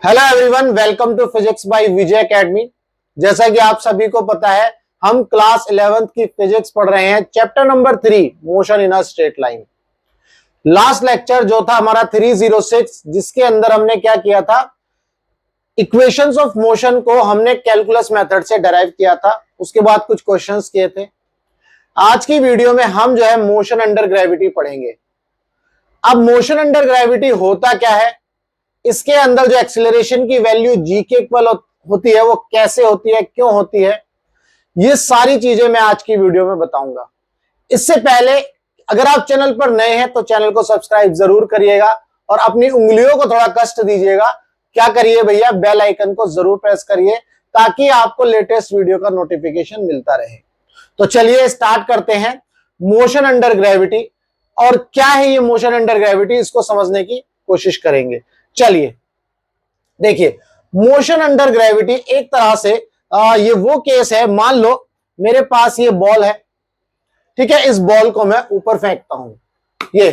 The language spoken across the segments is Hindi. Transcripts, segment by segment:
Hello everyone, welcome to physics by Vijay academy. जैसा कि आप सभी को पता है, हम क्लास 11th की फिजिक्स पढ़ रहे हैं, chapter number 3 motion in a straight line. Last lecture जो था हमारा 306, जिसके अंदर हमने क्या किया था, इक्वेशंस ऑफ मोशन को हमने कैलकुलस मेथड से डिराइव किया था। उसके बाद कुछ क्वेश्चंस किए थे। आज की वीडियो में हम जो है मोशन अंडर ग्रेविटी पढ़ेंगे। अब मोशन अंडर ग्रेविटी होता क्या है, इसके अंदर जो एक्सीलरेशन की वैल्यू जी के इक्वल होती है वो कैसे होती है, क्यों होती है, ये सारी चीजें मैं आज की वीडियो में बताऊंगा। इससे पहले अगर आप चैनल पर नए हैं तो चैनल को सब्सक्राइब जरूर करिएगा और अपनी उंगलियों को थोड़ा कष्ट दीजिएगा। क्या करिए भैया, बेल आइकन को जरूर प्रेस करिए ताकि आपको लेटेस्ट वीडियो का नोटिफिकेशन मिलता रहे। तो चलिए स्टार्ट करते हैं मोशन अंडर ग्रेविटी। और क्या है ये मोशन अंडर ग्रेविटी, इसको समझने की कोशिश करेंगे। चलिए देखिए, मोशन अंडर ग्रेविटी एक तरह से ये वो केस है, मान लो मेरे पास ये बॉल है, ठीक है। इस बॉल को मैं ऊपर फेंकता हूं, ये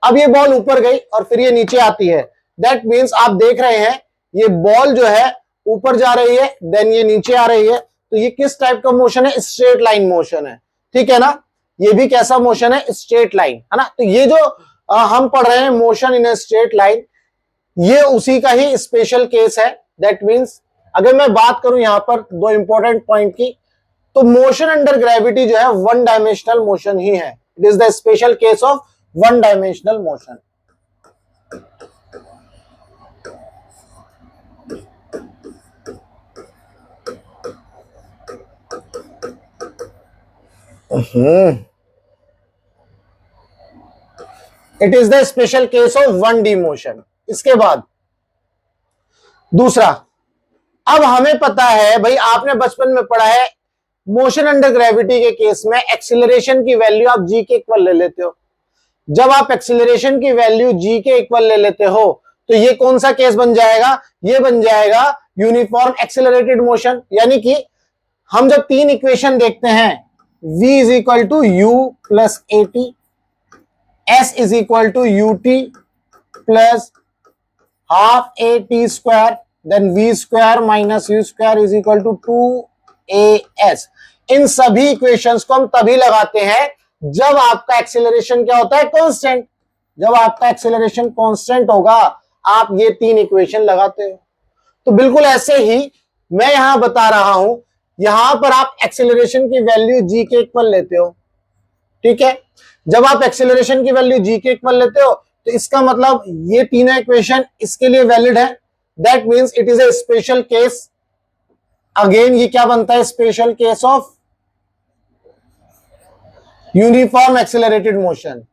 अब ये बॉल ऊपर गई और फिर ये नीचे आती है। दैट मीन्स आप देख रहे हैं ये बॉल जो है ऊपर जा रही है, देन ये नीचे आ रही है। तो ये किस टाइप का मोशन है, स्ट्रेट लाइन मोशन है, ठीक है ना। ये भी कैसा मोशन है, स्ट्रेट लाइन, है ना। तो ये जो हम पढ़ रहे हैं motion in a straight line, ये उसी का ही स्पेशल केस है। दैट मीन्स अगर मैं बात करूं यहां पर दो इंपॉर्टेंट पॉइंट की, तो मोशन अंडर ग्रेविटी जो है वन डायमेंशनल मोशन ही है। It is the special case of one dimensional motion. It is the special case of one D motion. इसके बाद दूसरा, अब हमें पता है भाई, आपने बचपन में पढ़ा है मोशन अंडर ग्रेविटी के केस में एक्सीलरेशन की वैल्यू आप जी के इक्वल ले लेते हो। जब आप एक्सीलरेशन की वैल्यू जी के इक्वल ले लेते हो तो ये कौन सा केस बन जाएगा, ये बन जाएगा यूनिफॉर्म एक्सीलरेटेड मोशन। यानी कि हम जब तीन इक्वेशन देखते हैं, v is equal to u plus a t, s is equal to u t plus half a t square, then v square minus u square is equal to 2as। इन सभी इक्वेशंस को हम तभी लगाते हैं जब आपका एक्सीलरेशन क्या होता है, कांस्टेंट। जब आपका एक्सीलरेशन कांस्टेंट होगा, आप ये तीन इक्वेशन लगाते हो। तो बिल्कुल ऐसे ही मैं यहां बता रहा हूं, यहां पर आप एक्सीलरेशन की वैल्यू जी के इक्वल लेते हो, ठीक है। जब आप एक्सीलरेशन की वैल्यू जी के इक्वल लेते हो तो इसका मतलब ये तीनों इक्वेशन इसके लिए वैलिड है। That means it is a special case. Again ये क्या बनता है, special case of uniform accelerated motion.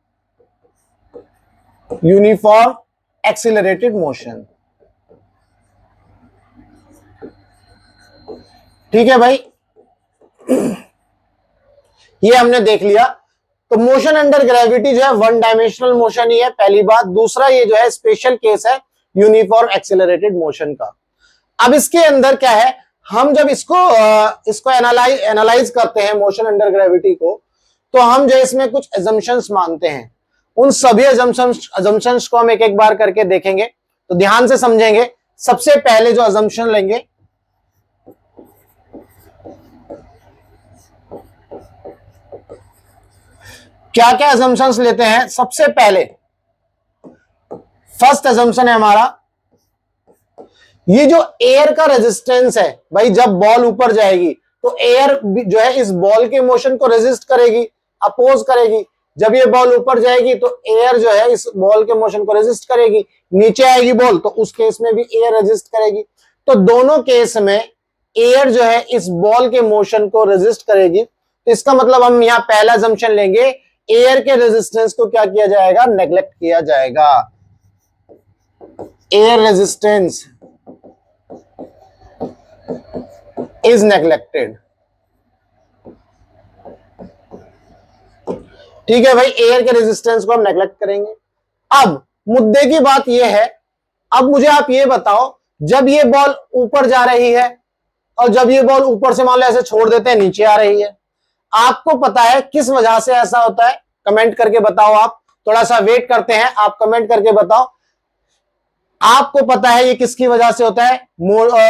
Uniform accelerated motion, ठीक है भाई। ये हमने देख लिया। तो मोशन अंडर ग्रेविटी जो है वन डायमेंशनल मोशन ही है, पहली बात। दूसरा, ये जो है स्पेशल केस है यूनिफॉर्म एक्सीलरेटेड मोशन का। अब इसके अंदर क्या है, हम जब इसको एनालाइज करते हैं मोशन अंडर ग्रेविटी को, तो हम जो इसमें कुछ अजम्पशंस मानते हैं। उन सभी अजम्पशंस को हम एक एक बार करके देखेंगे, तो ध्यान से समझेंगे। सबसे पहले जो अजम्पशन लेंगे, क्या क्या अजम्पशंस लेते हैं। सबसे पहले फर्स्ट अजम्पशन है हमारा, ये जो एयर का रेजिस्टेंस है भाई, जब बॉल ऊपर जाएगी तो एयर जो है इस बॉल के मोशन को रेजिस्ट करेगी, अपोज करेगी। जब ये बॉल ऊपर जाएगी तो एयर जो है इस बॉल के मोशन को रेजिस्ट करेगी। नीचे आएगी बॉल तो उस केस में भी एयर रेजिस्ट करेगी। तो दोनों केस में एयर जो है इस बॉल के मोशन को रेजिस्ट करेगी। तो इसका मतलब हम यहां पहला अजम्पशन लेंगे, एयर के रेजिस्टेंस को क्या किया जाएगा, नेग्लेक्ट किया जाएगा। एयर रेजिस्टेंस is neglected, ठीक है भाई। एयर के रेजिस्टेंस को हम नेग्लेक्ट करेंगे। अब मुद्दे की बात यह है, अब मुझे आप ये बताओ, जब ये बॉल ऊपर जा रही है और जब ये बॉल ऊपर से मान लो ऐसे छोड़ देते हैं, नीचे आ रही है, आपको पता है किस वजह से ऐसा होता है, कमेंट करके बताओ। आप थोड़ा सा वेट करते हैं, आप कमेंट करके बताओ आपको पता है ये किसकी वजह से होता है,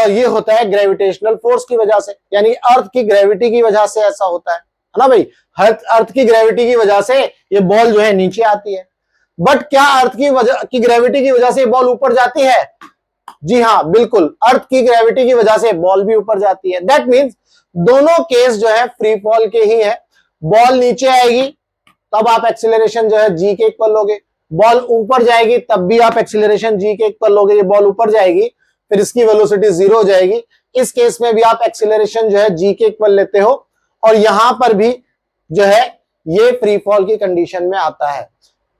ये होता है ग्रेविटेशनल फोर्स की वजह से, यानी अर्थ की ग्रेविटी की वजह से ऐसा होता है ना भाई। अर्थ की ग्रेविटी की वजह से ये बॉल जो है नीचे आती है। बट क्या अर्थ की ग्रेविटी की वजह से बॉल ऊपर जाती है? जी हाँ बिल्कुल, अर्थ की ग्रेविटी की वजह से बॉल भी ऊपर जाती है। दैट मीन्स दोनों केस जो है फ्री फॉल के ही है। बॉल नीचे आएगी तब आप एक्सीलरेशन जो है जी के इक्वल लोगे, बॉल ऊपर जाएगी तब भी आप एक्सीलरेशन जी के इक्वल लोगे। ये बॉल ऊपर जाएगी फिर इसकी वेलोसिटी 0 हो जाएगी, इस केस में भी आप एक्सीलरेशन जो है जी के इक्वल लेते हो, और यहां पर भी जो है ये फ्री फॉल की कंडीशन में आता है।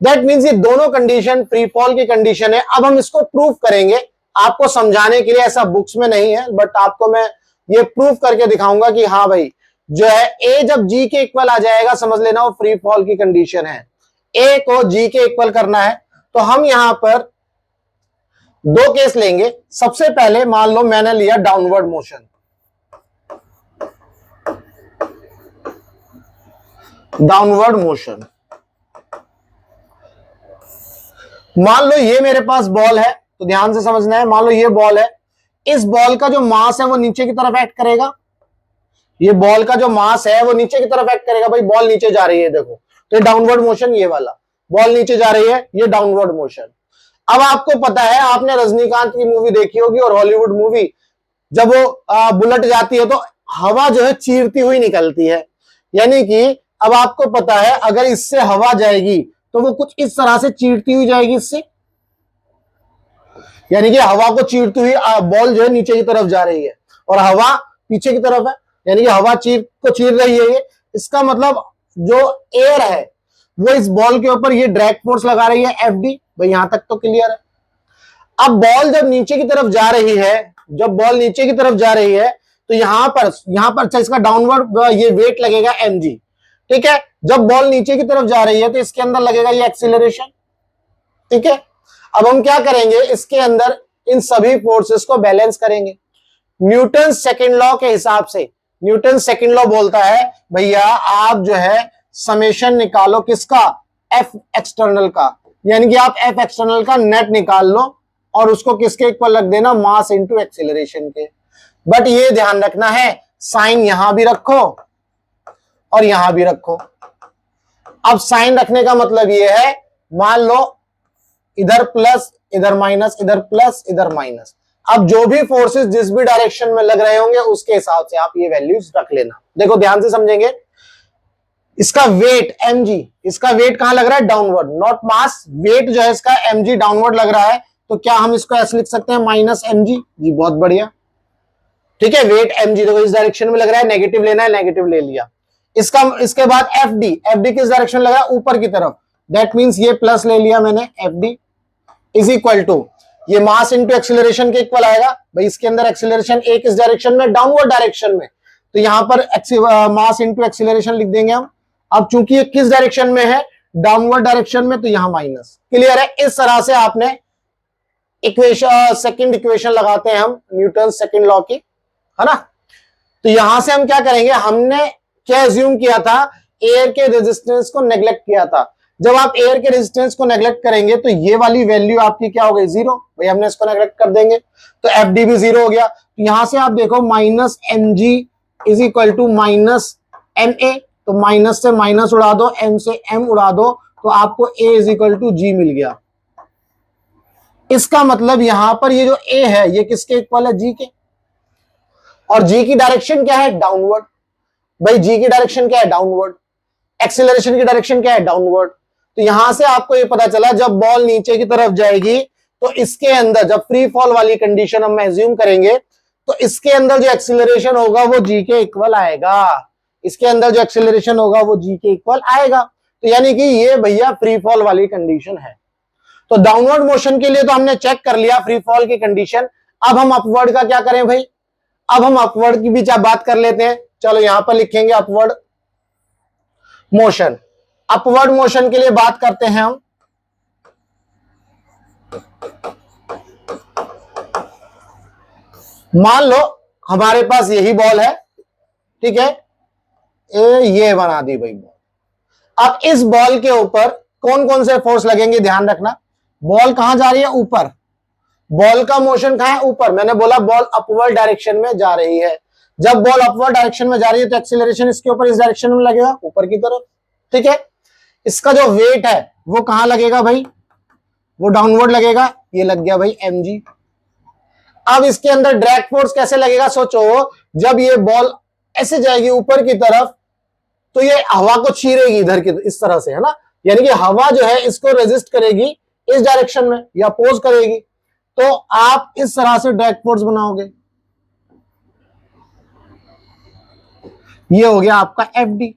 दैट मीन्स ये दोनों कंडीशन फ्री फॉल की कंडीशन है। अब हम इसको प्रूफ करेंगे, आपको समझाने के लिए, ऐसा बुक्स में नहीं है बट आपको मैं ये प्रूफ करके दिखाऊंगा कि हाँ भाई जो है ए जब जी के इक्वल आ जाएगा समझ लेना वो फ्री फॉल की कंडीशन है। ए को जी के इक्वल करना है तो हम यहां पर दो केस लेंगे। सबसे पहले मान लो मैंने लिया डाउनवर्ड मोशन, डाउनवर्ड मोशन। मान लो ये मेरे पास बॉल है, तो ध्यान से समझना है, मान लो ये बॉल है, इस बॉल का जो मास है वो नीचे की तरफ एक्ट करेगा। ये बॉल का जो मास है वो नीचे की तरफ एक्ट करेगा। भाई बॉल नीचे जा रही है देखो, तो ये डाउनवर्ड मोशन, ये वाला बॉल नीचे जा रही है, ये डाउनवर्ड मोशन। अब आपको पता है, आपने रजनीकांत की मूवी देखी होगी और हॉलीवुड मूवी, जब वो बुलेट जाती है तो हवा जो है चीरती हुई निकलती है। यानी कि अब आपको पता है अगर इससे हवा जाएगी तो वो कुछ इस तरह से चीरती हुई जाएगी इससे, यानी कि हवा को चीरती हुई बॉल जो है नीचे की तरफ जा रही है और हवा पीछे की तरफ है, यानी कि हवा चीर रही है ये। इसका मतलब जो एयर है वो इस बॉल के ऊपर ये ड्रैग फोर्स लगा रही है एफ डी। भाई यहां तक तो क्लियर है। अब बॉल जब नीचे की तरफ जा रही है, जब बॉल नीचे की तरफ जा रही है तो यहां पर अच्छा इसका डाउनवर्ड ये वेट लगेगा एम जी, ठीक है। जब बॉल नीचे की तरफ जा रही है तो इसके अंदर लगेगा ये एक्सीलरेशन, ठीक है। अब हम क्या करेंगे, इसके अंदर इन सभी फोर्सेस को बैलेंस करेंगे न्यूटन सेकंड लॉ के हिसाब से। न्यूटन सेकंड लॉ बोलता है भैया आप जो है समेशन निकालो किसका, एफ एक्सटर्नल का, यानी कि आप एफ एक्सटर्नल का नेट निकाल लो और उसको किसके इक्वल रख देना, मास इनटू एक्सीलरेशन के। बट ये ध्यान रखना है साइन यहां भी रखो और यहां भी रखो। अब साइन रखने का मतलब ये है, मान लो इधर प्लस इधर माइनस, इधर प्लस इधर माइनस। अब जो भी फोर्सेस जिस भी डायरेक्शन में लग रहे होंगे उसके हिसाब से आप ये वैल्यूज रख लेना। देखो ध्यान से समझेंगे, इसका वेट mg, इसका वेट कहां लग रहा है, डाउनवर्ड, नॉट मास। वेट जो है इसका mg डाउनवर्ड लग रहा है, तो क्या हम इसको ऐसे लिख सकते हैं माइनस mg। जी बहुत बढ़िया, ठीक है। वेट mg देखो इस डायरेक्शन में लग रहा है, नेगेटिव लेना है, नेगेटिव ले लिया। इसके बाद fd, fd किस डायरेक्शन लग रहा है, ऊपर की तरफ। दैट मींस ये प्लस ले लिया मैंने, fd इज इक्वल टू ये मास इंटू एक्सीलरेशन के इक्वल आएगा। भाई इसके अंदर एक्सीलरेशन एक इस डायरेक्शन में, डाउनवर्ड डायरेक्शन में, तो यहां पर मास इंटू एक्सीलरेशन लिख देंगे हम। अब चूंकि ये किस डायरेक्शन में है, डाउनवर्ड डायरेक्शन में, तो यहां माइनस। क्लियर है। इस तरह से आपने इक्वेशन, सेकंड इक्वेशन लगाते हैं हम न्यूटन सेकंड लॉ की, है ना। तो यहां से हम क्या करेंगे, हमने क्या एज्यूम किया था, एयर के रेजिस्टेंस को नेग्लेक्ट किया था। जब आप एयर के रेजिस्टेंस को नेग्लेक्ट करेंगे तो ये वाली वैल्यू आपकी क्या हो गई, 0। भाई हमने इसको नेग्लेक्ट कर देंगे तो एफ डी भी 0 हो गया। तो यहां से आप देखो minus m g is equal to minus m a, तो माइनस से माइनस उड़ा दो, एम से एम उड़ा दो, तो आपको ए इज इक्वल टू जी मिल गया। इसका मतलब यहां पर ये जो ए है ये किसके इक्वल है, जी के। और जी की डायरेक्शन क्या है, डाउनवर्ड। भाई जी की डायरेक्शन क्या है, डाउनवर्ड। एक्सीलरेशन की डायरेक्शन क्या है, डाउनवर्ड। तो यहां से आपको ये पता चला जब बॉल नीचे की तरफ जाएगी तो इसके अंदर, जब फ्री फॉल वाली कंडीशन हम एज्यूम करेंगे तो इसके अंदर जो एक्सीलरेशन होगा वो जी के इक्वल आएगा। इसके अंदर जो एक्सीलरेशन होगा वो जी के इक्वल आएगा। तो यानी कि ये भैया फ्री फॉल वाली कंडीशन है। तो डाउनवर्ड मोशन के लिए तो हमने चेक कर लिया फ्री फॉल की कंडीशन। अब हम अपवर्ड का क्या करें भाई, अब हम अपवर्ड की भी बात कर लेते हैं। चलो यहां पर लिखेंगे अपवर्ड मोशन। अपवर्ड मोशन के लिए बात करते हैं हम। मान लो हमारे पास यही बॉल है, ठीक है, ये बना दी भाई बॉल। अब इस बॉल के ऊपर कौन कौन से फोर्स लगेंगे ध्यान रखना। बॉल कहां जा रही है, ऊपर। बॉल का मोशन कहां है? ऊपर। मैंने बोला बॉल अपवर्ड डायरेक्शन में जा रही है। जब बॉल अपवर्ड डायरेक्शन में जा रही है तो एक्सीलरेशन इसके ऊपर इस डायरेक्शन में लगेगा, ऊपर की तरफ। ठीक है, इसका जो वेट है वो कहां लगेगा भाई? वो डाउनवर्ड लगेगा। ये लग गया भाई mg। अब इसके अंदर ड्रैग फोर्स कैसे लगेगा? सोचो, जब ये बॉल ऐसे जाएगी ऊपर की तरफ तो ये हवा को चीरेगी इधर की, इस तरह से, है ना। यानी कि हवा जो है इसको रेजिस्ट करेगी इस डायरेक्शन में या अपोज करेगी, तो आप इस तरह से ड्रैग फोर्स बनाओगे। ये हो गया आपका एफडी,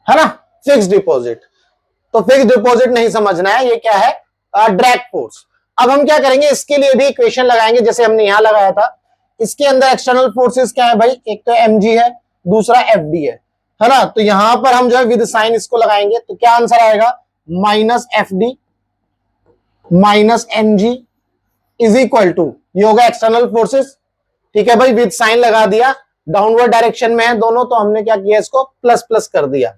है ना, फिक्स डिपॉजिट। तो फिक्स डिपॉजिट नहीं समझना है, ये क्या है? Drag force. अब हम क्या करेंगे, इसके लिए भी इक्वेशन लगाएंगे जैसे हमने यहां लगाया था। इसके अंदर एक्सटर्नल फोर्सेस क्या है भाई? एक तो mg है, दूसरा fd है ना। तो यहां पर हम जो है विद साइन इसको लगाएंगे, तो क्या आंसर आएगा? Minus fd minus mg is equal to, ये होगा एक्सटर्नल फोर्सेस। ठीक है भाई, विद साइन लगा दिया, डाउनवर्ड डायरेक्शन में है दोनों, तो हमने क्या किया, इसको प्लस प्लस कर दिया।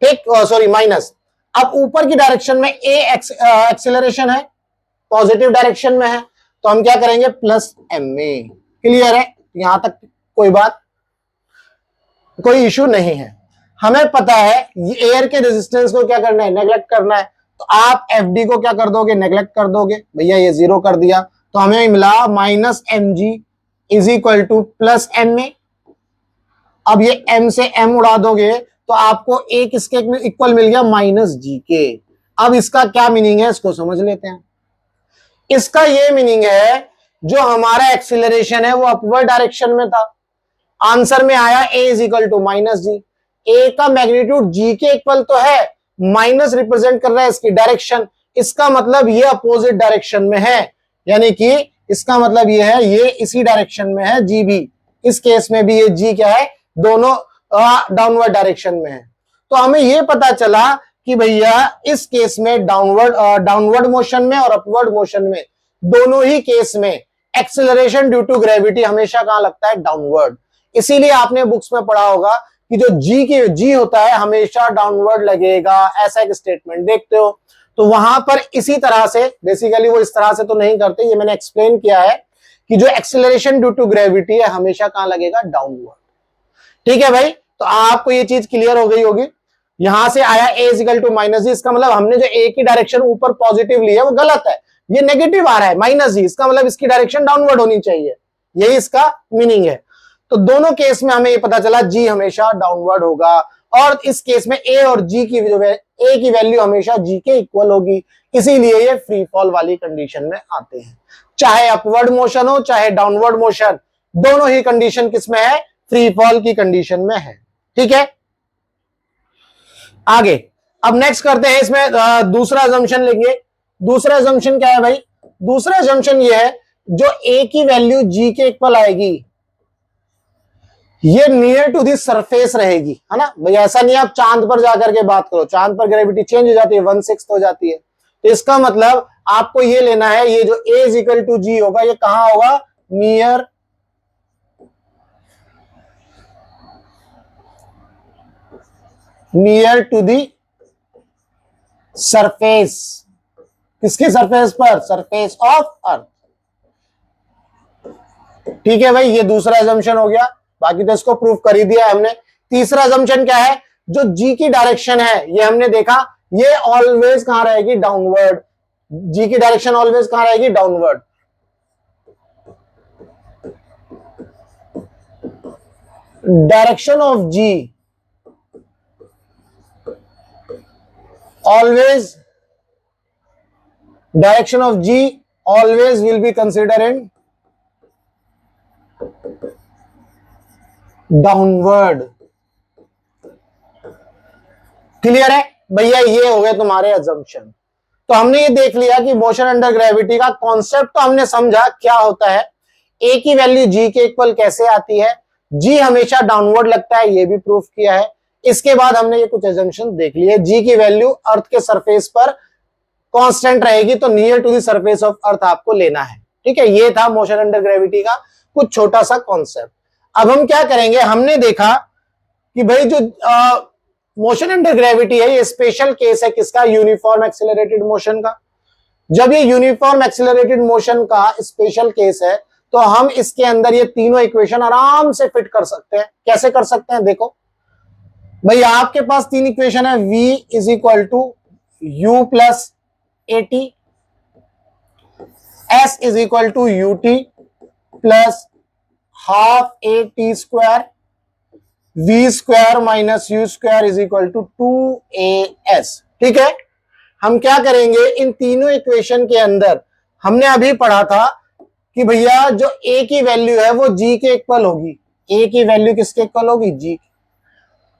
ठीक, सॉरी माइनस। अब ऊपर की डायरेक्शन में a एक्सेलरेशन है, पॉजिटिव डायरेक्शन में है, तो हम क्या करेंगे? Plus ma। क्लियर है? यहां तक कोई बात, कोई इशू नहीं है। हमें पता है एयर के रेजिस्टेंस को क्या करना है? नेग्लेक्ट करना है। तो आप एफडी को क्या कर दोगे? नेग्लेक्ट कर दोगे। भैया ये जीरो कर दिया, तो हमें मिला minus mg is equal two plus ma। अब ये m से m उड़ा दोगे तो आपको एक इसके इक्वल मिल गया माइनस जी के। अब इसका क्या मीनिंग है, इसको समझ लेते हैं। इसका ये मीनिंग है, जो हमारा एक्सीलरेशन है वो अपवर्ड डायरेक्शन में था, आंसर में आया a is equal to minus g. A का मैग्नीट्यूड जी के इक्वल तो है, माइनस रिप्रेजेंट कर रहा है इसकी डायरेक्शन, इसका मतलब ये अपोजिट डायरेक्शन में है। यानी कि इसका मतलब ये है, ये इसी डायरेक्शन में है जी भी। इस केस में भी ये जी क्या है? दोनों डाउनवर्ड डायरेक्शन में है। तो हमें ये पता चला कि भैया इस केस में डाउनवर्ड मोशन में और अपवर्ड मोशन में, दोनों ही केस में एक्सेलरेशन ड्यू टू ग्रेविटी हमेशा कहां लगता है? डाउनवर्ड। इसीलिए आपने बुक्स में पढ़ा होगा कि जो जी होता है हमेशा डाउनवर्ड लगेगा, ऐसा एक स्टेटमेंट देखते हो। तो वहां पर इसी तरह से, बेसिकली वो इस तरह से तो नहीं करते, ये मैंने एक्सप्लेन किया है कि जो एक्सेलरेशन ड्यू टू ग्रेविटी है हमेशा कहां लगेगा? डाउनवर्ड। ठीक है भाई, तो आपको ये चीज क्लियर हो गई होगी। यहां से आया a इक्वल टू माइनस जी, इसका मतलब हमने जो a की डायरेक्शन ऊपर पॉजिटिव ली है वो गलत है, ये नेगेटिव आ रहा है माइनस जी, इसका मतलब इसकी डायरेक्शन डाउनवर्ड होनी चाहिए, यही इसका मीनिंग है। तो दोनों केस में हमें ये पता चला जी हमेशा डाउनवर्ड होगा, और इस केस में a और g की a की वैल्यू हमेशा g के इक्वल होगी, इसीलिए ये फ्री फॉल वाली कंडीशन में आते हैं। चाहे अपवर्ड मोशन हो चाहे डाउनवर्ड मोशन, दोनों ही कंडीशन किसमें है? फ्री फॉल की कंडीशन में है। ठीक है, आगे अब नेक्स्ट करते हैं, इसमें दूसरा अजम्पशन लेंगे। दूसरा अजम्पशन क्या है भाई? दूसरा अजम्पशन ये है, जो a की वैल्यू g के इक्वल आएगी ये नियर टू दी सरफेस रहेगी, है ना भाई। ऐसा नहीं आप चांद पर जाकर के बात करो, चांद पर ग्रेविटी चेंज हो जाती है, 1/6 हो जाती है। तो इसका मतलब आपको ये लेना है, ये जो a is equal to g होगा ये कहां होगा? Near to the surface. किसकी सरफेस पर? Surface of earth. ठीक है भाई, ये दूसरा अजम्पशन हो गया, बाकी तो इसको प्रूफ कर ही दिया है हमने। तीसरा अजम्पशन क्या है? जो जी की डायरेक्शन है ये हमने देखा, ये ऑलवेज कहां रहेगी? डाउनवर्ड। जी की डायरेक्शन ऑलवेज कहां रहेगी? Downward. Direction of g always, direction of G always will be considered in downward। Clear है भैया? ये हो गए तुम्हारे अजम्पशन। तो हमने ये देख लिया कि मोशन अंडर ग्रेविटी का कॉन्सेप्ट तो हमने समझा क्या होता है, ए की वैल्यू जी के इक्वल कैसे आती है, जी हमेशा डाउनवर्ड लगता है, ये भी प्रूफ किया है। इसके बाद हमने ये कुछ एजम्पशन देख लिए, जी की वैल्यू अर्थ के सरफेस पर कांस्टेंट रहेगी, तो near to the surface of earth आपको लेना है। ठीक है, ये था मोशन अंडर ग्रेविटी का कुछ छोटा सा कॉन्सेप्ट। अब हम क्या करेंगे, हमने देखा कि भाई जो मोशन अंडर ग्रेविटी है ये स्पेशल केस है किसका? यूनिफॉर्म एक्सेलरेटेड मोशन का। जब ये यूनिफॉर्म एक्सिलरेटेड मोशन का स्पेशल केस है तो हम इसके अंदर ये तीनों इक्वेशन आराम से फिट कर सकते हैं। कैसे कर सकते हैं? देखो भाई, आपके पास तीन इक्वेशन है। v is equal to u plus a t, s is equal to u t plus half a t square, v square minus u square is equal to 2as। ठीक है, हम क्या करेंगे, इन तीनों इक्वेशन के अंदर हमने अभी पढ़ा था कि भैया जो a की वैल्यू है वो g के इक्वल होगी। a की वैल्यू किसके इक्वल होगी? g।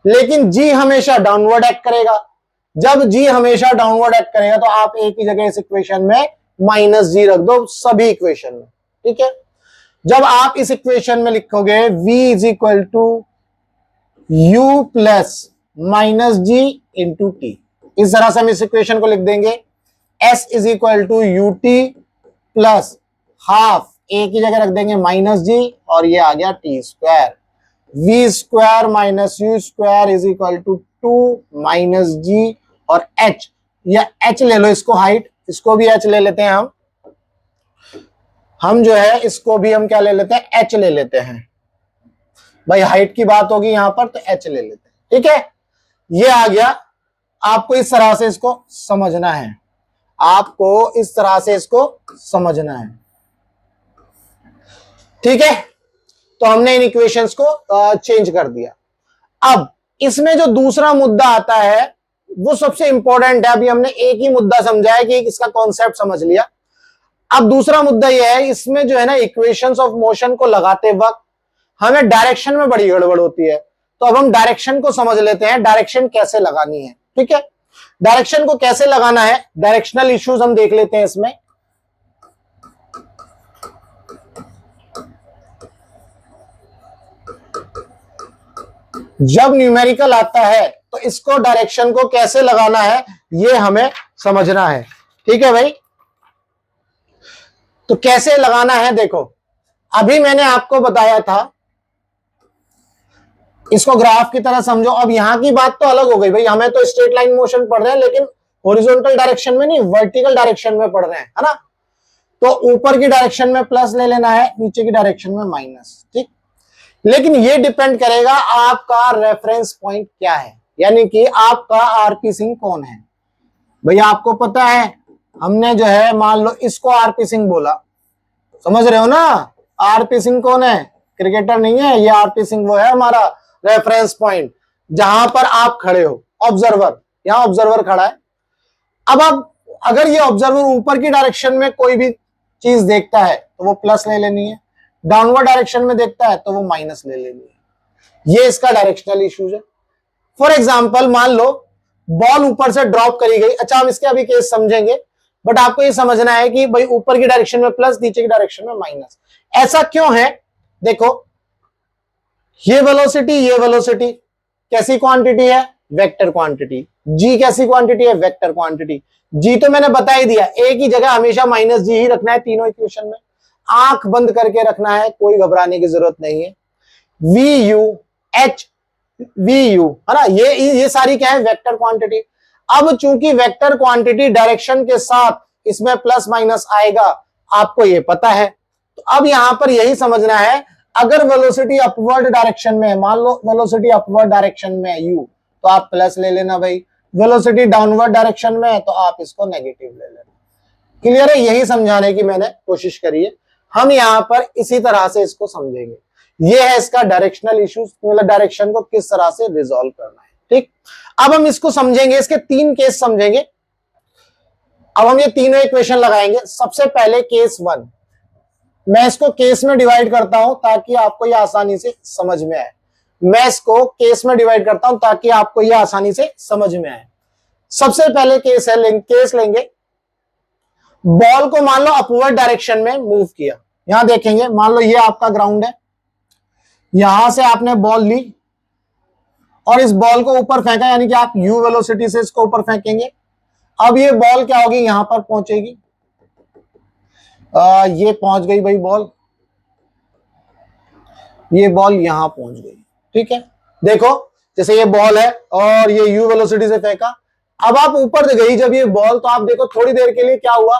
लेकिन g हमेशा डाउनवर्ड एक्ट करेगा। जब g हमेशा डाउनवर्ड एक्ट करेगा तो आप a की जगह इस इक्वेशन में माइनस g रख दो सभी इक्वेशन में। ठीक है, जब आप इस इक्वेशन में लिखोगे v is equal to u plus minus g into t, इस तरह से हम इस इक्वेशन को लिख देंगे। s is equal to u t plus half a की जगह रख देंगे माइनस जी, और ये आ गया t square. v square minus u square is equal to 2 minus g और h, या h ले लो इसको, हाइट, इसको भी h ले लेते हैं हम जो है इसको भी हम क्या ले लेते हैं? h ले लेते हैं। भाई हाइट की बात होगी यहां पर तो h ले लेते हैं। ठीक है, ये आ गया। आपको इस तरह से इसको समझना है, आपको इस तरह से इसको समझना है। ठीक है, तो हमने इन इक्वेशंस को चेंज कर दिया। अब इसमें जो दूसरा मुद्दा आता है वो सबसे इंपॉर्टेंट है। अभी हमने एक ही मुद्दा समझा है कि इसका कॉन्सेप्ट समझ लिया। अब दूसरा मुद्दा यह है, इसमें जो है ना इक्वेशंस ऑफ मोशन को लगाते वक्त हमें डायरेक्शन में बड़ी गड़बड़ होती है। तो अब हम डायरेक्शन को समझ लेते हैं, डायरेक्शन कैसे लगानी है। ठीक है, डायरेक्शन को कैसे लगाना है, डायरेक्शनल इश्यूज हम देख लेते हैं इसमें। जब न्यूमेरिकल आता है तो इसको डायरेक्शन को कैसे लगाना है ये हमें समझना है। ठीक है भाई, तो कैसे लगाना है देखो, अभी मैंने आपको बताया था, इसको ग्राफ की तरह समझो। अब यहां की बात तो अलग हो गई भाई, हमें तो स्ट्रेट लाइन मोशन पढ़ रहे हैं लेकिन हॉरिजॉन्टल डायरेक्शन में नहीं, वर्टिकल डायरेक्शन में पढ़ रहे हैं, है ना। तो ऊपर की डायरेक्शन में प्लस ले लेना है, नीचे की डायरेक्शन में माइनस। ठीक, लेकिन ये डिपेंड करेगा आपका रेफरेंस पॉइंट क्या है, यानी कि आपका आरपी सिंह कौन है। भैया आपको पता है, हमने जो है मान लो इसको आरपी सिंह बोला, समझ रहे हो ना। आरपी सिंह कौन है? क्रिकेटर नहीं है, ये आरपी सिंह वो है हमारा रेफरेंस पॉइंट, जहां पर आप खड़े हो, ऑब्जर्वर। यहां ऑब्जर्वर खड़ा है। अब आप अगर ये ऑब्जर्वर ऊपर की डायरेक्शन में कोई भी चीज देखता है तो वो प्लस ले लेनी है, डाउनवर्ड डायरेक्शन में देखता है तो वो माइनस ले लेनी है। ये इसका डायरेक्शनल इश्यूज है। फॉर एग्जाम्पल मान लो बॉल ऊपर से ड्रॉप करी गई। अच्छा, हम इसके अभी केस समझेंगे, बट आपको ये समझना है कि भाई ऊपर की डायरेक्शन में प्लस, नीचे की डायरेक्शन में माइनस। ऐसा क्यों है? देखो, ये वेलोसिटी कैसी क्वांटिटी है? Vector quantity. जी कैसी क्वांटिटी है? Vector quantity. जी तो मैंने बता ही दिया, ए की जगह हमेशा माइनस जी ही रखना है तीनों इक्वेशन में, आंख बंद करके रखना है, कोई घबराने की जरूरत नहीं है। V u h v u, है ना, ये सारी क्या है? Vector quantity. अब चूंकि वेक्टर क्वांटिटी डायरेक्शन के साथ इसमें प्लस माइनस आएगा, आपको ये पता है। तो अब यहां पर यही समझना है, अगर वेलोसिटी अपवर्ड डायरेक्शन में है, मान लो वेलोसिटी अपवर्ड डायरेक्शन में है यू, तो आप प्लस ले लेना भाई। वेलोसिटी डाउनवर्ड डायरेक्शन में है तो आप इसको नेगेटिव ले लेना। क्लियर है? यही समझाने की मैंने कोशिश करी है। हम यहां पर इसी तरह से इसको समझेंगे। ये है इसका डायरेक्शनल इश्यूज, मतलब डायरेक्शन को किस तरह से रिजॉल्व करना है। ठीक, अब हम इसको समझेंगे, इसके तीन केस समझेंगे। अब हम ये तीनों इक्वेशन लगाएंगे। सबसे पहले केस 1, मैं इसको केस में डिवाइड करता हूं ताकि आपको ये आसानी से समझ में आए। मैं इसको केस में डिवाइड करता हूं ताकि आपको ये आसानी से समझ में आए। सबसे पहले केस है, केस लेंगे, बॉल को मान लो अपवर्ड डायरेक्शन में मूव किया। यहां देखेंगे, मान लो ये आपका ग्राउंड है, यहां से आपने बॉल ली और इस बॉल को ऊपर फेंका, यानी कि आप यू वेलोसिटी से इसको ऊपर फेंकेंगे। अब ये बॉल क्या होगी? यहां पर पहुंचेगी। ये पहुंच गई भाई बॉल, ये बॉल यहां पहुंच गई। ठीक है, देखो जैसे ये बॉल है और ये यू वेलोसिटी से फेंका। अब आप ऊपर गई जब ये बॉल, तो आप देखो थोड़ी देर के लिए क्या हुआ,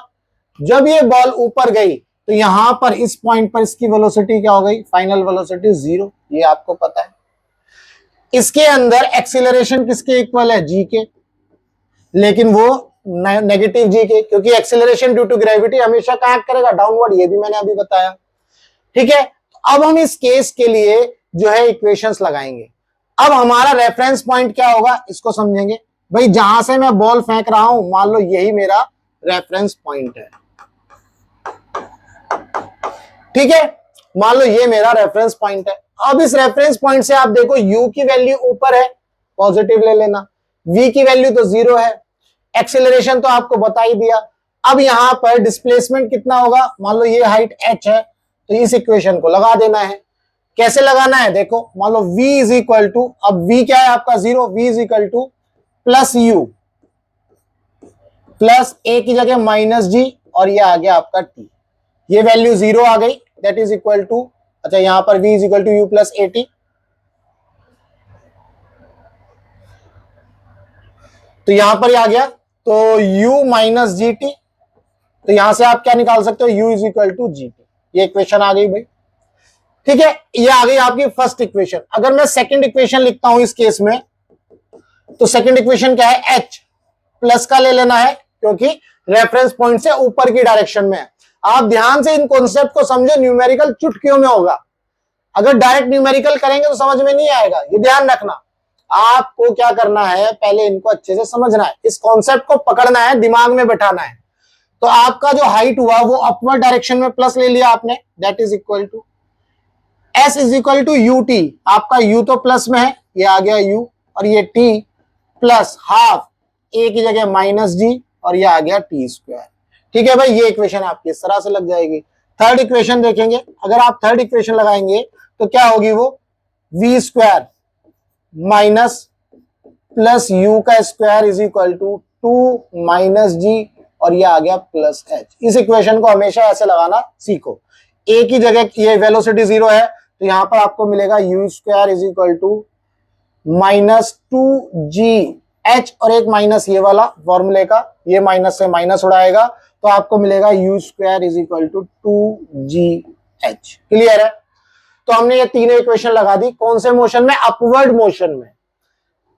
जब ये बॉल ऊपर गई तो यहां पर इस पॉइंट पर इसकी वेलोसिटी क्या हो गई, फाइनल वेलोसिटी 0, ये आपको पता है। इसके अंदर एक्सीलरेशन किसके इक्वल है, जी के, लेकिन वो नेगेटिव जी के, क्योंकि एक्सीलरेशन ड्यू टू ग्रेविटी हमेशा क्या करेगा, डाउनवर्ड, ये भी मैंने अभी बताया। ठीक है, अब हम इस केस के लिए जो है इक्वेशंस लगाएंगे। अब हमारा रेफरेंस पॉइंट क्या होगा, इसको समझेंगे। भाई जहां से मैं बॉल फेंक रहा हूं, मान लो यही मेरा रेफरेंस पॉइंट है। ठीक है, मान लो ये मेरा रेफरेंस पॉइंट है। अब इस रेफरेंस पॉइंट से आप देखो u की वैल्यू ऊपर है, पॉजिटिव ले लेना, v की वैल्यू तो 0 है, एक्सेलरेशन तो आपको बता ही दिया। अब यहां पर डिस्प्लेसमेंट कितना होगा, मान लो ये हाइट h है, तो इस इक्वेशन को लगा देना है। कैसे लगाना है, देखो मान लो v इज इक्वल टू, अब v क्या है आपका 0, v is equal two plus u plus a की जगह माइनस g, और ये आ गया आपका t, ये वैल्यू 0 आ गई, दैट इज इक्वल टू, अच्छा यहां पर v is equal to u plus a t, तो यहां पर आ गया, तो u माइनस जी टी, तो यहां से आप क्या निकाल सकते हो, u is equal to g t, ये इक्वेशन आ गई भाई। ठीक है, ये आ गई आपकी फर्स्ट इक्वेशन। अगर मैं सेकंड इक्वेशन लिखता हूं इस केस में, तो सेकंड इक्वेशन क्या है, h प्लस का ले लेना है, क्योंकि रेफरेंस पॉइंट से ऊपर की डायरेक्शन में है। आप ध्यान से इन कॉन्सेप्ट को समझो, न्यूमेरिकल चुटकियों में होगा, अगर डायरेक्ट न्यूमेरिकल करेंगे तो समझ में नहीं आएगा, ये ध्यान रखना। आपको क्या करना है, पहले इनको अच्छे से समझना है, इस कॉन्सेप्ट को पकड़ना है, दिमाग में बैठाना है। तो आपका जो हाइट हुआ वो अपवर्ड डायरेक्शन में प्लस ले लिया आपने, that is equal to s is equal to u t, आपका u तो प्लस में है, ये आ गया u, और ये t प्लस हाफ a की जगह माइनस g, और ये आ गया टी स्क्वायर। ठीक है भाई, ये इक्वेशन आपकी इस तरह से लग जाएगी। थर्ड इक्वेशन देखेंगे, अगर आप थर्ड इक्वेशन लगाएंगे तो क्या होगी, वो v square minus plus u का square is equal to 2 minus g, और ये आ गया प्लस h। इस इक्वेशन को हमेशा ऐसे लगाना सीखो। a की जगह ये वेलोसिटी 0 है, तो यहां पर आपको मिलेगा u square is equal to minus 2gh, और एक माइनस ये वाला फॉर्मूले का, ये माइनस से माइनस उड़ाएगा, तो आपको मिलेगा u square is equal to 2gh। Clear है, तो हमने ये तीनों इक्वेशन लगा दी। कौन से मोशन में, अपवर्ड मोशन में,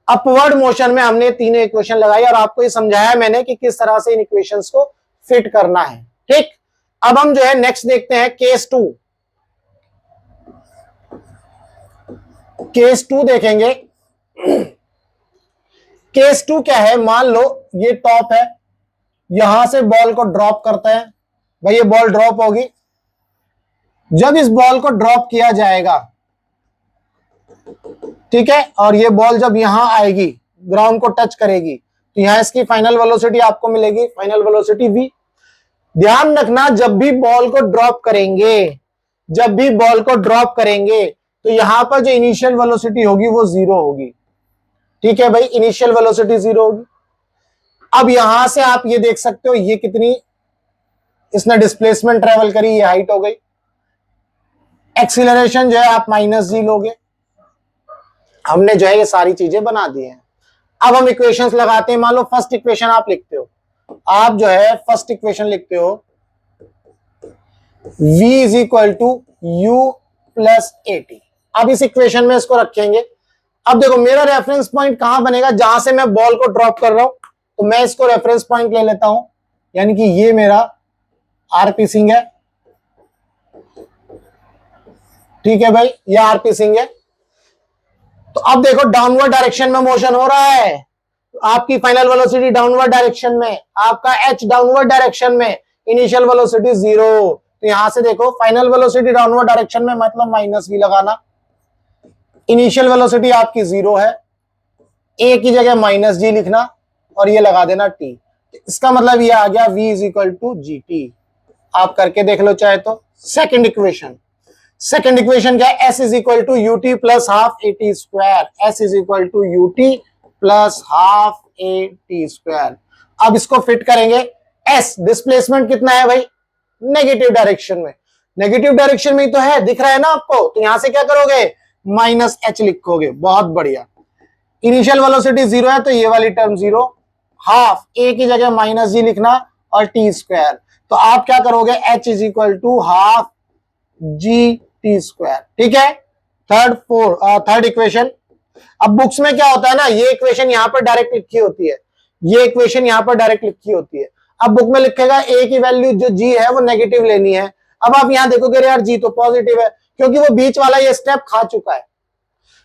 अपवर्ड मोशन में हमने तीनों इक्वेशन लगाई, और आपको ये समझाया मैंने कि किस तरह से इन इक्वेशंस को फिट करना है। ठीक, अब हम जो है नेक्स्ट देखते हैं केस 2। केस 2 देखेंगे। केस 2 क्या है, मान लो ये टॉप है, यहां से बॉल को ड्रॉप करता है, भाई ये बॉल ड्रॉप होगी। जब इस बॉल को ड्रॉप किया जाएगा, ठीक है, और ये बॉल जब यहां आएगी, ग्राउंड को टच करेगी, तो यहां इसकी फाइनल वेलोसिटी आपको मिलेगी, फाइनल वेलोसिटी v। ध्यान रखना, जब भी बॉल को ड्रॉप करेंगे, जब भी बॉल को ड्रॉप करेंगे, तो यहां पर जो इनिशियल वेलोसिटी होगी वो 0 होगी। ठीक है भाई, इनिशियल वेलोसिटी 0 होगी। अब यहां से आप ये देख सकते हो, ये कितनी इसने डिस्प्लेसमेंट ट्रेवल करी, ये हाइट हो गई। एक्सीलरेशन जो है आप माइनस जी लोगे। हमने जो है ये सारी चीजें बना दी हैं। अब हम इक्वेशंस लगाते हैं। मान लो फर्स्ट इक्वेशन आप लिखते हो, आप जो है फर्स्ट इक्वेशन लिखते हो v is equal to u plus a t. अब इस इक्वेशन में इसको रखेंगे। अब देखो मेरा रेफरेंस पॉइंट कहां बनेगा, जहां से मैं बॉल को ड्रॉप कर रहा हूं, तो मैं इसको रेफरेंस पॉइंट ले लेता हूं, यानी कि ये मेरा आरपी सिंह है। ठीक है भाई, ये आरपी सिंह है। तो अब देखो डाउनवर्ड डायरेक्शन में मोशन हो रहा है, आपकी फाइनल वेलोसिटी डाउनवर्ड डायरेक्शन में, आपका h डाउनवर्ड डायरेक्शन में, इनिशियल वेलोसिटी 0। तो यहां से देखो फाइनल वेलोसिटी डाउनवर्ड डायरेक्शन में, मतलब माइनस v लगाना, इनिशियल वेलोसिटी आपकी 0 है, a की जगह माइनस g लिखना, और ये लगा देना t। इसका मतलब ये आ गया v is equal to g t. आप करके देख लो चाहे तो। सेकंड इक्वेशन, सेकंड इक्वेशन क्या है, s is equal to u t plus half a t square, s is equal to u t plus half a t square. अब इसको फिट करेंगे। s डिस्प्लेसमेंट कितना है भाई, नेगेटिव डायरेक्शन में, नेगेटिव डायरेक्शन में ही तो है, दिख रहा है ना आपको, तो यहां से क्या करोगे, माइनस h लिखोगे। बहुत बढ़िया। इनिशियल वेलोसिटी 0 है, तो ये वाली टर्म 0, हाफ a की जगह माइनस जी लिखना, और टी स्क्वायर। तो आप क्या करोगे, h is equal to half g t square. ठीक है, थर्ड इक्वेशन। अब बुक्स में क्या होता है ना, ये इक्वेशन यहां पर डायरेक्ट लिखी होती है, ये इक्वेशन यहां पर डायरेक्ट लिखी होती है। अब बुक में लिखेगा ए की वैल्यू जो जी है वो नेगेटिव लेनी है। अब आप यहां देखोगे यार जी तो पॉजिटिव है, क्योंकि वो बीच वाला ये स्टेप खा चुका है।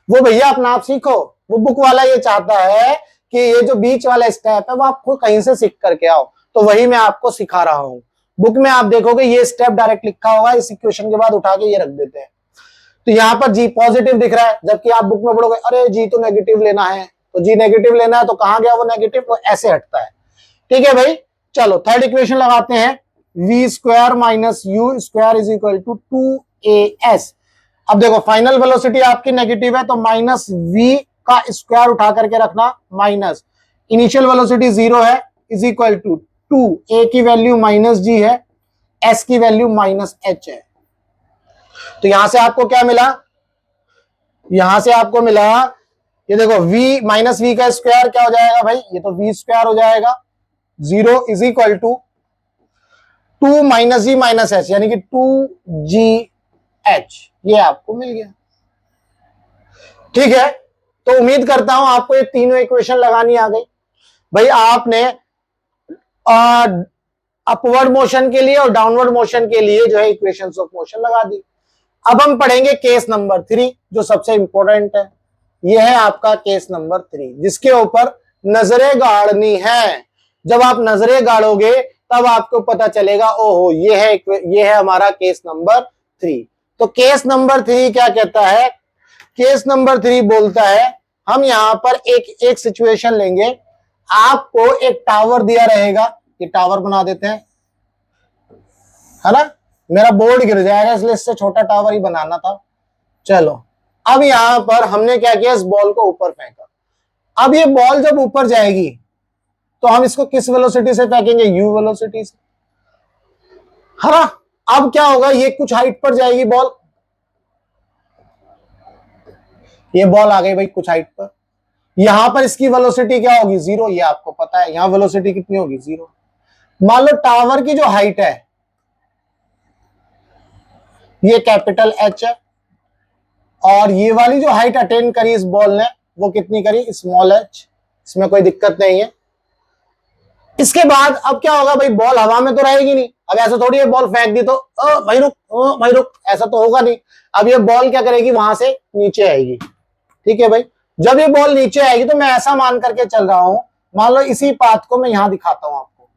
वो भैया अपना आप सीखो, वो बुक वाला ये चाहता है कि ये जो बीच वाला स्टेप है वो आपको कहीं से सीख करके आओ, तो वही मैं आपको सिखा रहा हूं। बुक में आप देखोगे ये स्टेप डायरेक्ट लिखा होगा, इस इक्वेशन के बाद उठा के ये रख देते हैं। तो यहां पर जी पॉजिटिव दिख रहा है, जबकि आप बुक में पढ़ोगे अरे जी तो नेगेटिव लेना है, तो जी नेगेटिव लेना है तो कहां गया वो नेगेटिव, वो ऐसे हटता है। ठीक है भाई, चलो थर्ड इक्वेशन लगाते हैं, v square minus u square is equal to 2as। अब देखो फाइनल वेलोसिटी आपकी नेगेटिव है तो माइनस वी का स्क्वायर उठा करके रखना, माइनस इनिशियल वेलोसिटी 0 है इज इक्वल टू 2, ए की वैल्यू माइनस जी है, एस की वैल्यू माइनस एच है। तो यहां से आपको क्या मिला, यहां से आपको मिला ये देखो v माइनस वी का स्क्वायर क्या हो जाएगा भाई, ये तो v स्क्वायर हो जाएगा, 0 is equal to 2 minus g minus h यानी कि 2gh, ये आपको मिल गया। ठीक है, तो उम्मीद करता हूं आपको ये तीनों इक्वेशन लगानी आ गई। भाई आपने अपवर्ड मोशन के लिए और डाउनवर्ड मोशन के लिए जो है इक्वेशंस ऑफ मोशन लगा दी। अब हम पढ़ेंगे केस नंबर 3 जो सबसे इंपॉर्टेंट है। यह है आपका केस नंबर 3 जिसके ऊपर नजरें गाड़नी है। जब आप नजरें गाड़ोगे तब आपको पता चलेगा ओहो ये है हमारा केस नंबर 3। तो केस नंबर 3 क्या कहता है, केस नंबर 3 बोलता है हम यहां पर एक सिचुएशन लेंगे, आपको एक टावर दिया रहेगा, ये टावर बना देते हैं, है ना, मेरा बोर्ड गिर जाएगा इसलिए इससे छोटा टावर ही बनाना था। चलो अब यहां पर हमने क्या किया, इस बॉल को ऊपर फेंका। अब ये बॉल जब ऊपर जाएगी तो हम इसको किस वेलोसिटी से फेंकेंगे, यू वेलोसिटी से, है ना। अब क्या होगा, ये कुछ हाइट पर जाएगी बॉल, ये बॉल आ गई भाई कुछ हाइट पर, यहां पर इसकी वेलोसिटी क्या होगी, 0, ये आपको पता है, यहां वेलोसिटी कितनी होगी, 0। मान लो टावर की जो हाइट है ये कैपिटल H है, और ये वाली जो हाइट अटेन करी इस बॉल ने वो कितनी करी, स्मॉल h, इसमें कोई दिक्कत नहीं है। इसके बाद अब क्या होगा भाई, बॉल हवा में तो रहेगी नहीं, अब ऐसा थोड़ी है बॉल फेंक दी तो भाई रुक, ऐसा तो होगा नहीं। अब ये बॉल क्या करेगी, वहां से नीचे आएगी। ठीक है भाई, जब ये बॉल नीचे आएगी तो मैं ऐसा मान करके चल रहा हूं, मान लो इसी पाथ को मैं यहां दिखाता हूं आपको।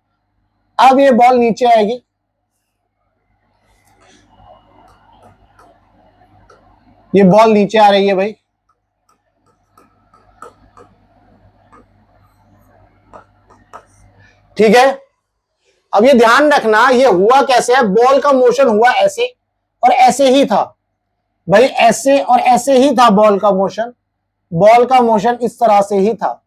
अब ये बॉल नीचे आएगी, ये बॉल नीचे आ रही है भाई, ठीक है। अब ये ध्यान रखना ये हुआ कैसे है, बॉल का मोशन हुआ ऐसे और ऐसे ही था भाई, ऐसे और ऐसे ही था बॉल का मोशन, बॉल का मोशन इस तरह से ही था,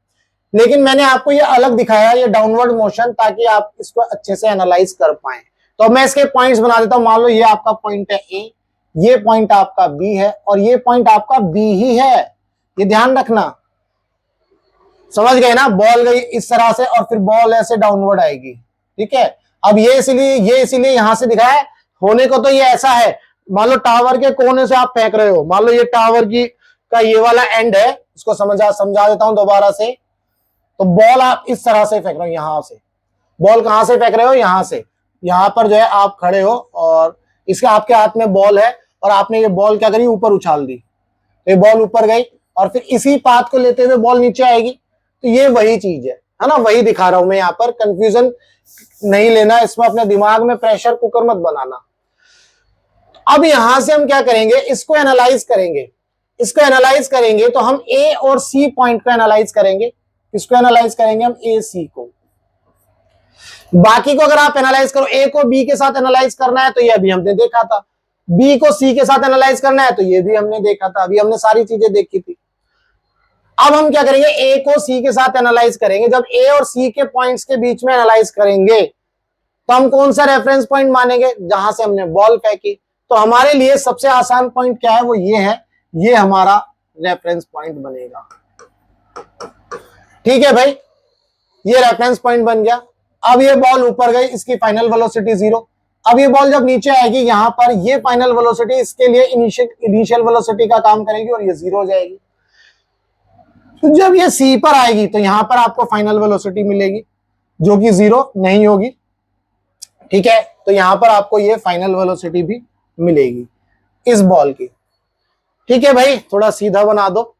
लेकिन मैंने आपको ये अलग दिखाया ये डाउनवर्ड मोशन ताकि आप इसको अच्छे से एनालाइज कर पाए। तो मैं इसके पॉइंट्स बना देता हूं, मान लो ये आपका पॉइंट है ए, ये पॉइंट आपका बी है और ये पॉइंट आपका बी ही है, ये ध्यान रखना, समझ गए ना। बॉल गई इस तरह से और फिर बॉल ऐसे डाउनवर्ड आएगी, ठीक है। अब ये इसीलिए यहां से दिखाया है, होने को तो ये ऐसा है, मान लो टावर के कोने से आप फेंक रहे हो, मान लो ये टावर की का ये वाला एंड है, इसको समझा देता हूं दोबारा से। तो बॉल आप इस तरह से फेंक रहे हो, यहां से बॉल कहां से फेंक रहे हो, यहां से, यहां पर जो है आप खड़े हो और इसके आपके हाथ में बॉल है और आपने ये बॉल क्या करी, ऊपर उछाल दी, तो ये बॉल ऊपर गई और फिर इसी पाथ को लेते हुए बॉल नीचे आएगी। तो ये वही चीज है ना, वही दिखा रहा हूं मैं यहाँ पर, कंफ्यूजन नहीं लेना इसमें, अपने दिमाग में प्रेशर कुकर मत बनाना। अब यहां से हम क्या करेंगे, इसको एनालाइज करेंगे, तो हम ए और सी पॉइंट को एनालाइज करेंगे। इसको एनालाइज करेंगे हम ए सी को, बाकी को अगर आप एनालाइज करो, ए को बी के साथ एनालाइज करना है तो ये अभी हमने देखा था, बी को सी के साथ एनालाइज करना है तो ये भी हमने देखा था, अभी हमने सारी चीजें देखी थी। अब हम क्या करेंगे, ए को सी के साथ एनालाइज करेंगे। जब ए और सी के पॉइंट्स के बीच में एनालाइज करेंगे तो हम कौन सा रेफरेंस पॉइंट मानेंगे, जहां से हमने बॉल फेंकी। तो हमारे लिए सबसे आसान पॉइंट क्या है, वो ये है, ये हमारा रेफरेंस पॉइंट बनेगा। ठीक है भाई, ये रेफरेंस पॉइंट बन गया। अब ये बॉल ऊपर गई, इसकी फाइनल वेलोसिटी 0। अब ये बॉल जब नीचे आएगी यहां पर, ये फाइनल वेलोसिटी इसके लिए इनिशियल वेलोसिटी का काम करेगी और ये 0 हो जाएगी। तो जब ये सी पर आएगी तो यहां पर आपको फाइनल वेलोसिटी मिलेगी जो कि 0 नहीं होगी, ठीक है। तो यहां पर आपको ये फाइनल वेलोसिटी भी मिलेगी इस बॉल की, ठीक है भाई। थोड़ा सीधा बना दो,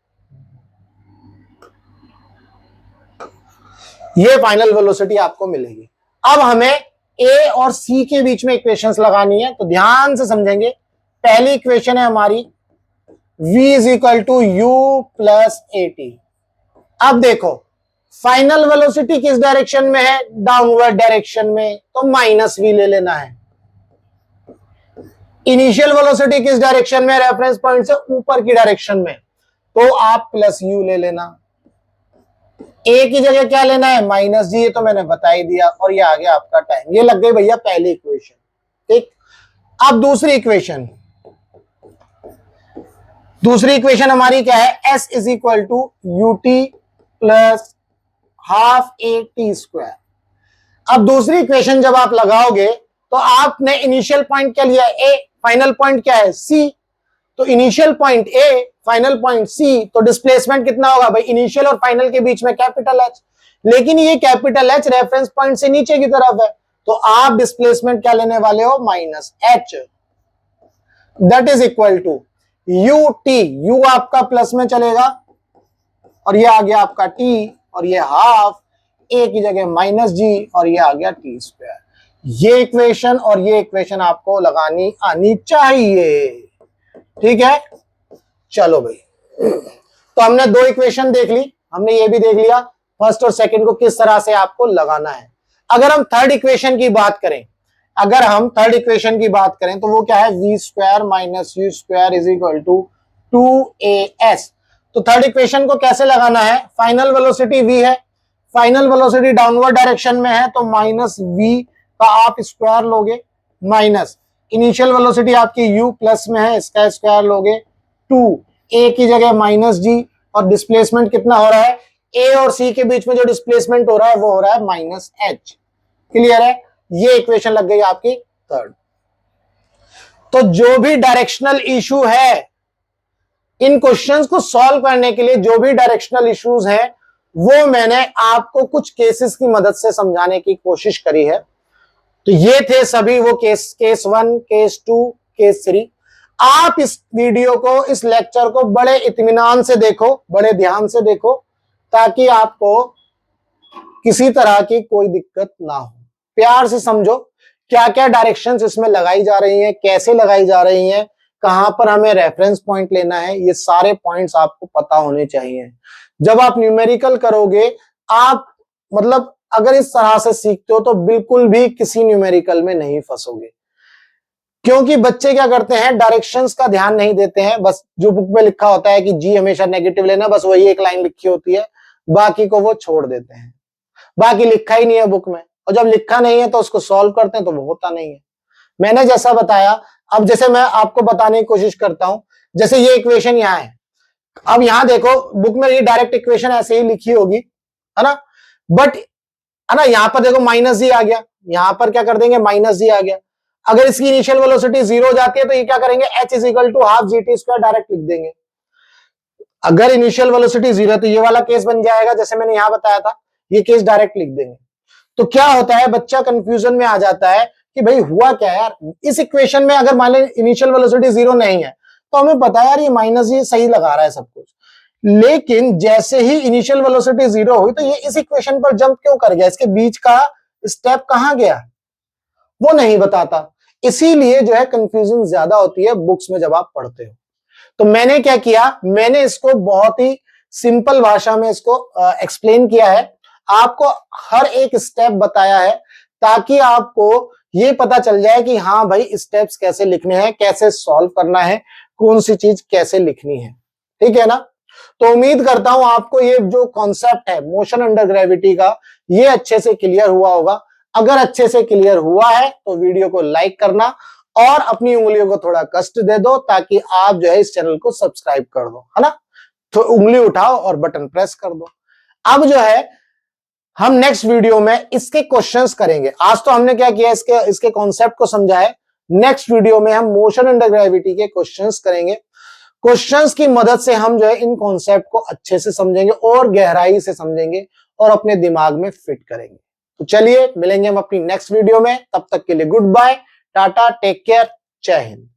ये फाइनल वेलोसिटी आपको मिलेगी। अब हमें ए और सी के बीच में इक्वेशंस लगानी है, तो ध्यान से समझेंगे। पहली इक्वेशन है हमारी v is equal to u plus a t. अब देखो फाइनल वेलोसिटी किस डायरेक्शन में है, डाउनवर्ड डायरेक्शन में, तो माइनस v ले लेना है। इनिशियल वेलोसिटी किस डायरेक्शन में, रेफरेंस पॉइंट से ऊपर की डायरेक्शन में, तो आप प्लस u ले लेना। ए की जगह क्या लेना है, माइनस जी, ये तो मैंने बता ही दिया, और ये आ गया आपका टाइम। ये लग गई भैया पहली इक्वेशन, ठीक। अब दूसरी इक्वेशन, दूसरी इक्वेशन हमारी क्या है, s is equal to u t plus half a t square. अब दूसरी इक्वेशन जब आप लगाओगे तो आपने इनिशियल पॉइंट क्या लिया, ए, फाइनल पॉइंट क्या है, सी। तो initial point A, final point C, तो डिस्प्लेसमेंट कितना होगा भाई, इनिशियल और फाइनल के बीच में कैपिटल एच। लेकिन ये कैपिटल एच रेफरेंस पॉइंट से नीचे की तरफ है, तो आप डिस्प्लेसमेंट क्या लेने वाले हो, minus h. That is equal to u t, u आपका प्लस में चलेगा और ये आ गया आपका टी, और ये हाफ ए की जगह माइनस जी, और ये आ गया टी स्क्वायर। ये इक्वेशन और ये इक्वेशन आपको लगानी आनी चाहिए, ठीक है। चलो भाई, तो हमने दो इक्वेशन देख ली, हमने ये भी देख लिया फर्स्ट और सेकंड को किस तरह से आपको लगाना है। अगर हम थर्ड इक्वेशन की बात करें, अगर हम थर्ड इक्वेशन की बात करें तो वो क्या है, v square minus u square is equal to 2as। तो थर्ड इक्वेशन को कैसे लगाना है, फाइनल वेलोसिटी v है, फाइनल वेलोसिटी डाउनवर्ड डायरेक्शन में है, तो माइनस v का आप स्क्वायर लोगे, माइनस इनिशियल वेलोसिटी आपकी u प्लस में है, इसका स्क्वायर लोगे 2a की जगह माइनस g, और डिस्प्लेसमेंट कितना हो रहा है, a और c के बीच में जो डिस्प्लेसमेंट हो रहा है वो हो रहा है माइनस h। क्लियर है, ये इक्वेशन लग गई आपकी थर्ड। तो जो भी डायरेक्शनल इशू है, इन क्वेश्चंस को सॉल्व करने के लिए जो भी डायरेक्शनल इश्यूज हैं वो मैंने आपको कुछ केसेस की मदद से समझाने की कोशिश करी है। तो ये थे सभी वो केस 1, केस 2, केस 3। आप इस वीडियो को, इस लेक्चर को बड़े इत्मीनान से देखो, बड़े ध्यान से देखो, ताकि आपको किसी तरह की कोई दिक्कत ना हो। प्यार से समझो क्या क्या डायरेक्शंस इसमें लगाई जा रही हैं, कैसे लगाई जा रही हैं, कहां पर हमें रेफरेंस पॉइंट लेना है, ये सारे पॉइंट्स आपको पता होने चाहिए। जब आप न्यूमेरिकल करोगे, आप मतलब अगर इस तरह से सीखते हो तो बिल्कुल भी किसी न्यूमेरिकल में नहीं फंसोगे। क्योंकि बच्चे क्या करते हैं, डायरेक्शंस का ध्यान नहीं देते हैं, बस जो बुक में लिखा होता है कि जी हमेशा नेगेटिव लेना, बस वही एक लाइन लिखी होती है, बाकी को वो छोड़ देते हैं। बाकी लिखा ही नहीं है बुक में, और जब लिखा नहीं है तो उसको सॉल्व करते हैं तो वो होता नहीं है। मैंने जैसा बताया, अब जैसे मैं आपको बताने की कोशिश करता हूं, जैसे ये इक्वेशन यहां है, अब यहां देखो बुक में ये डायरेक्ट इक्वेशन ऐसे ही लिखी होगी, है ना, बट है ना, यहां पर देखो माइनस जी आ गया, यहां पर क्या कर देंगे, माइनस जी आ गया। अगर इसकी इनिशियल वेलोसिटी 0 हो जाती है तो ये क्या करेंगे, h is equal to half g t square direct लिख देंगे। अगर इनिशियल वेलोसिटी 0 है तो ये वाला केस बन जाएगा जैसे मैंने यहां बताया था, ये केस डायरेक्ट लिख देंगे। तो क्या होता है, बच्चा कंफ्यूजन में आ जाता है कि भाई हुआ क्या यार, इस इक्वेशन में अगर मान लो इनिशियल वेलोसिटी 0 नहीं है तो हमें पता है यार ये माइनस जी सही लगा रहा है सब कुछ, लेकिन जैसे ही इनिशियल वेलोसिटी 0 हुई तो ये इस इक्वेशन पर जंप क्यों कर गया, इसके बीच का स्टेप कहां गया, वो नहीं बताता। इसीलिए जो है कंफ्यूजन ज्यादा होती है बुक्स में जब आप पढ़ते हो। तो मैंने क्या किया, मैंने इसको बहुत ही सिंपल भाषा में इसको एक्सप्लेन किया है, आपको हर एक स्टेप बताया है, ताकि आपको ये पता चल जाए कि हाँ भाई स्टेप्स कैसे लिखने हैं, कैसे सॉल्व करना है, कौन सी चीज कैसे लिखनी है, ठीक है ना। तो उम्मीद करता हूं आपको ये जो कॉन्सेप्ट है मोशन अंडर ग्रेविटी का, ये अच्छे से क्लियर हुआ होगा। अगर अच्छे से क्लियर हुआ है तो वीडियो को लाइक करना और अपनी उंगलियों को थोड़ा कष्ट दे दो, ताकि आप जो है इस चैनल को सब्सक्राइब कर दो, है ना। तो उंगली उठाओ और बटन प्रेस कर दो। अब जो है हम नेक्स्ट वीडियो में इसके क्वेश्चंस करेंगे। आज तो हमने क्या किया, इसके कॉन्सेप्ट को समझा है। नेक्स्ट वीडियो में हम मोशन अंडर ग्रेविटी के क्वेश्चंस करेंगे। क्वेश्चंस की मदद से हम जो है इन कॉन्सेप्ट को अच्छे से समझेंगे और गहराई से समझेंगे और अपने दिमाग में फिट करेंगे। तो चलिए मिलेंगे हम अपनी नेक्स्ट वीडियो में, तब तक के लिए गुड बाय, टाटा, टेक केयर, जय हिंद।